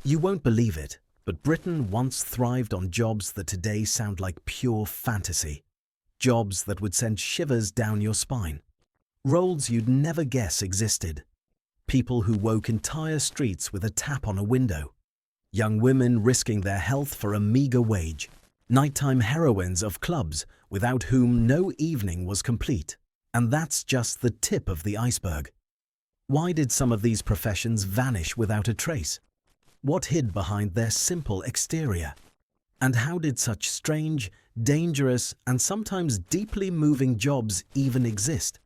You won't believe it, but Britain once thrived on jobs that today sound like pure fantasy. Jobs that would send shivers down your spine. Roles you'd never guess existed. People who woke entire streets with a tap on a window. Young women risking their health for a meager wage. Nighttime heroines of clubs without whom no evening was complete. And that's just the tip of the iceberg. Why did some of these professions vanish without a trace? What hid behind their simple exterior? And how did such strange, dangerous, and sometimes deeply moving jobs even exist?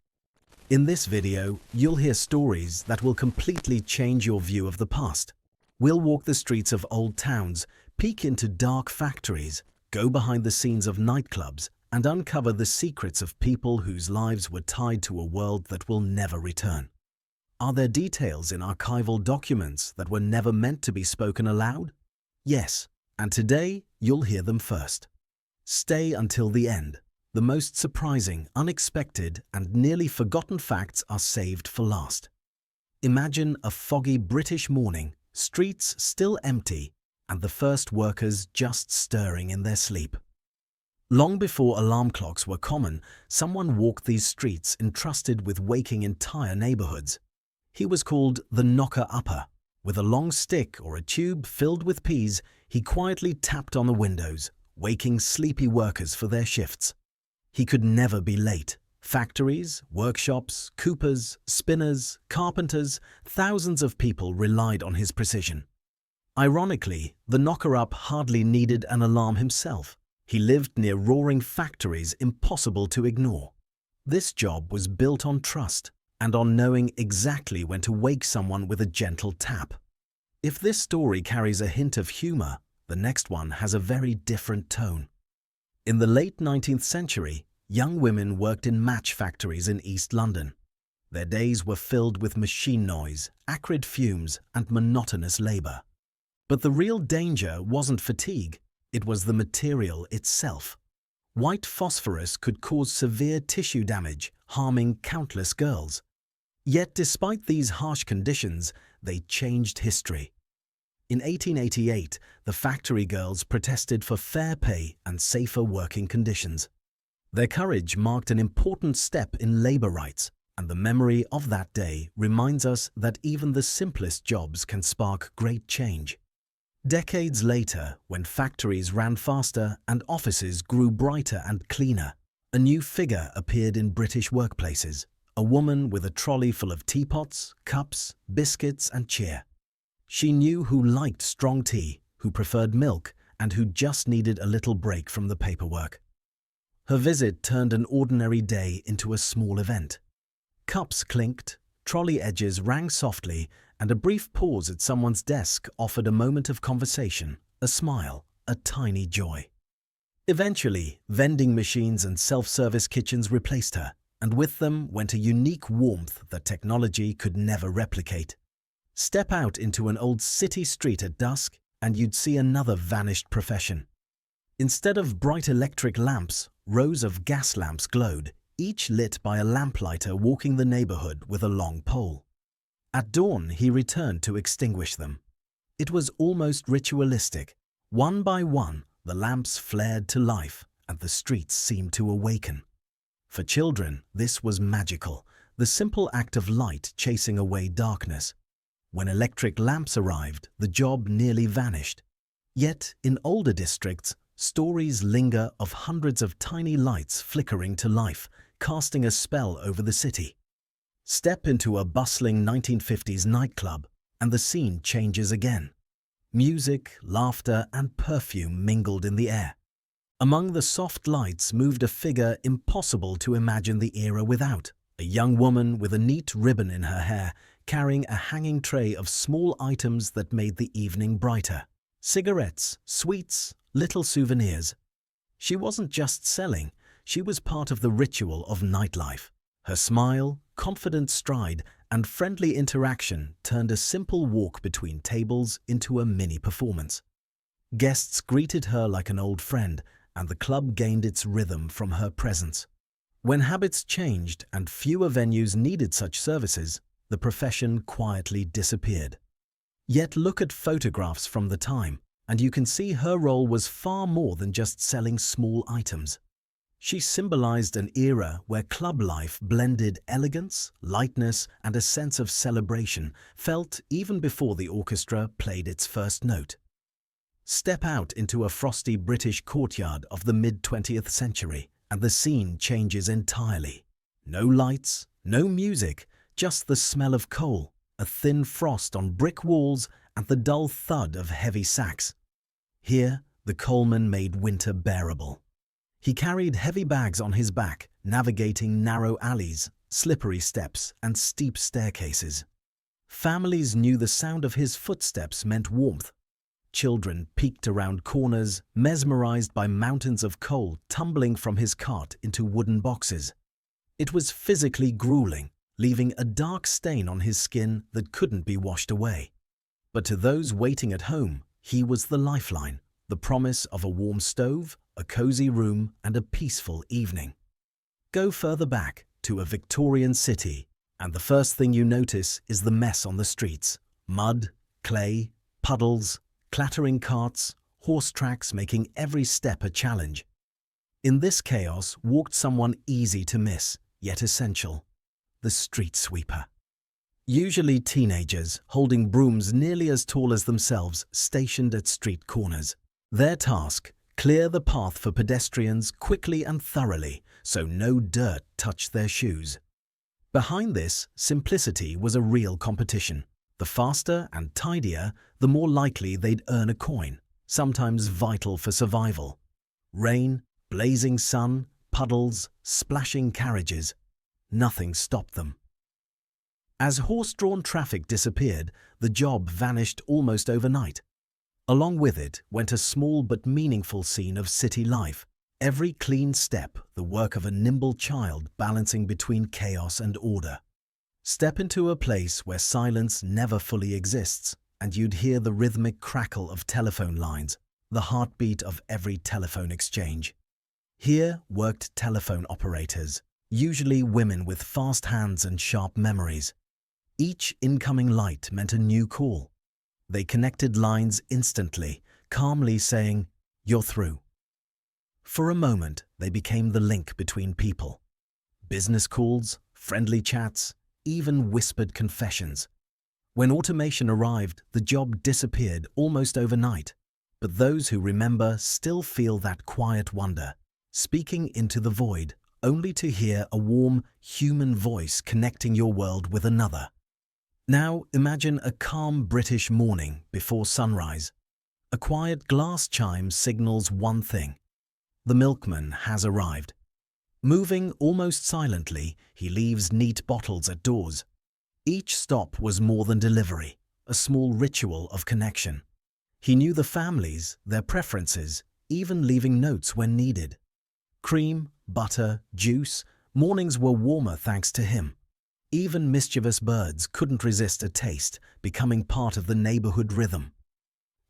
In this video, you'll hear stories that will completely change your view of the past. We'll walk the streets of old towns, peek into dark factories, go behind the scenes of nightclubs, and uncover the secrets of people whose lives were tied to a world that will never return. Are there details in archival documents that were never meant to be spoken aloud? Yes, and today you'll hear them first. Stay until the end. The most surprising, unexpected, and nearly forgotten facts are saved for last. Imagine a foggy British morning, streets still empty, and the first workers just stirring in their sleep. Long before alarm clocks were common, someone walked these streets entrusted with waking entire neighborhoods. He was called the knocker-upper. With a long stick or a tube filled with peas, he quietly tapped on the windows, waking sleepy workers for their shifts. He could never be late. Factories, workshops, coopers, spinners, carpenters, thousands of people relied on his precision. Ironically, the knocker-up hardly needed an alarm himself. He lived near roaring factories impossible to ignore. This job was built on trust and on knowing exactly when to wake someone with a gentle tap. If this story carries a hint of humor, the next one has a very different tone. In the late 19th century, young women worked in match factories in East London. Their days were filled with machine noise, acrid fumes, and monotonous labor. But the real danger wasn't fatigue, it was the material itself. White phosphorus could cause severe tissue damage, harming countless girls. Yet despite these harsh conditions, they changed history. In 1888, the factory girls protested for fair pay and safer working conditions. Their courage marked an important step in labor rights, and the memory of that day reminds us that even the simplest jobs can spark great change. Decades later, when factories ran faster and offices grew brighter and cleaner, a new figure appeared in British workplaces, a woman with a trolley full of teapots, cups, biscuits, and cheer. She knew who liked strong tea, who preferred milk, and who just needed a little break from the paperwork. Her visit turned an ordinary day into a small event. Cups clinked, trolley edges rang softly, and a brief pause at someone's desk offered a moment of conversation, a smile, a tiny joy. Eventually, vending machines and self-service kitchens replaced her, and with them went a unique warmth that technology could never replicate. Step out into an old city street at dusk, and you'd see another vanished profession. Instead of bright electric lamps, rows of gas lamps glowed, each lit by a lamplighter walking the neighborhood with a long pole. At dawn, he returned to extinguish them. It was almost ritualistic. One by one, the lamps flared to life, and the streets seemed to awaken. For children, this was magical, the simple act of light chasing away darkness. When electric lamps arrived, the job nearly vanished. Yet, in older districts, stories linger of hundreds of tiny lights flickering to life, casting a spell over the city. Step into a bustling 1950s nightclub, and the scene changes again. Music, laughter, and perfume mingled in the air. Among the soft lights moved a figure impossible to imagine the era without, a young woman with a neat ribbon in her hair, carrying a hanging tray of small items that made the evening brighter. Cigarettes, sweets, little souvenirs. She wasn't just selling, she was part of the ritual of nightlife. Her smile, confident stride, and friendly interaction turned a simple walk between tables into a mini performance. Guests greeted her like an old friend, and the club gained its rhythm from her presence. When habits changed and fewer venues needed such services, the profession quietly disappeared. Yet look at photographs from the time, and you can see her role was far more than just selling small items. She symbolized an era where club life blended elegance, lightness, and a sense of celebration, felt even before the orchestra played its first note. Step out into a frosty British courtyard of the mid-20th century, and the scene changes entirely. No lights, no music, just the smell of coal, a thin frost on brick walls, and the dull thud of heavy sacks. Here, the coalman made winter bearable. He carried heavy bags on his back, navigating narrow alleys, slippery steps, and steep staircases. Families knew the sound of his footsteps meant warmth. Children peeked around corners, mesmerized by mountains of coal tumbling from his cart into wooden boxes. It was physically grueling, leaving a dark stain on his skin that couldn't be washed away. But to those waiting at home, he was the lifeline, the promise of a warm stove, a cozy room, and a peaceful evening. Go further back to a Victorian city, and the first thing you notice is the mess on the streets. Mud, clay, puddles, clattering carts, horse tracks making every step a challenge. In this chaos walked someone easy to miss, yet essential: the street sweeper. Usually teenagers, holding brooms nearly as tall as themselves, stationed at street corners. Their task: clear the path for pedestrians quickly and thoroughly, so no dirt touched their shoes. Behind this simplicity was a real competition. The faster and tidier, the more likely they'd earn a coin, sometimes vital for survival. Rain, blazing sun, puddles, splashing carriages. Nothing stopped them. As horse-drawn traffic disappeared, the job vanished almost overnight. Along with it went a small but meaningful scene of city life, every clean step the work of a nimble child balancing between chaos and order. Step into a place where silence never fully exists, and you'd hear the rhythmic crackle of telephone lines, the heartbeat of every telephone exchange. Here worked telephone operators, usually women with fast hands and sharp memories. Each incoming light meant a new call. They connected lines instantly, calmly saying, "You're through." For a moment, they became the link between people. Business calls, friendly chats, even whispered confessions. When automation arrived, the job disappeared almost overnight. But those who remember still feel that quiet wonder, speaking into the void, only to hear a warm, human voice connecting your world with another. Now imagine a calm British morning before sunrise. A quiet glass chime signals one thing: the milkman has arrived. Moving almost silently, he leaves neat bottles at doors. Each stop was more than delivery, a small ritual of connection. He knew the families, their preferences, even leaving notes when needed. Cream, butter, juice, mornings were warmer thanks to him. Even mischievous birds couldn't resist a taste, becoming part of the neighborhood rhythm.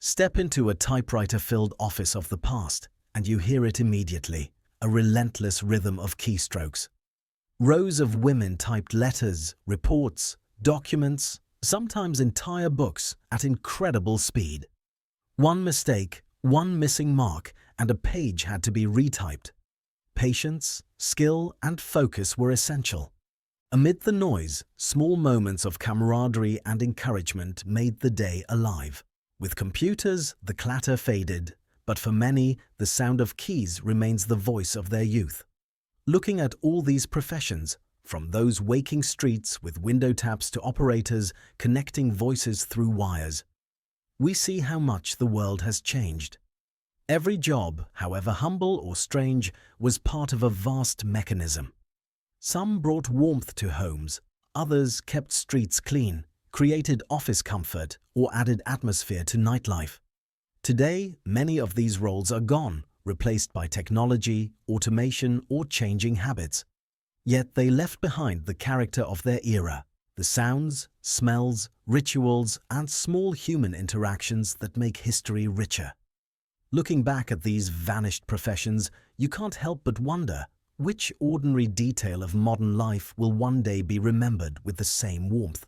Step into a typewriter-filled office of the past, and you hear it immediately, a relentless rhythm of keystrokes. Rows of women typed letters, reports, documents, sometimes entire books, at incredible speed. One mistake, one missing mark, and a page had to be retyped. Patience, skill, and focus were essential. Amid the noise, small moments of camaraderie and encouragement made the day alive. With computers, the clatter faded, but for many, the sound of keys remains the voice of their youth. Looking at all these professions, from those waking streets with window taps to operators connecting voices through wires, we see how much the world has changed. Every job, however humble or strange, was part of a vast mechanism. Some brought warmth to homes, others kept streets clean, created office comfort, or added atmosphere to nightlife. Today, many of these roles are gone, replaced by technology, automation, or changing habits. Yet they left behind the character of their era, the sounds, smells, rituals, and small human interactions that make history richer. Looking back at these vanished professions, you can't help but wonder, which ordinary detail of modern life will one day be remembered with the same warmth?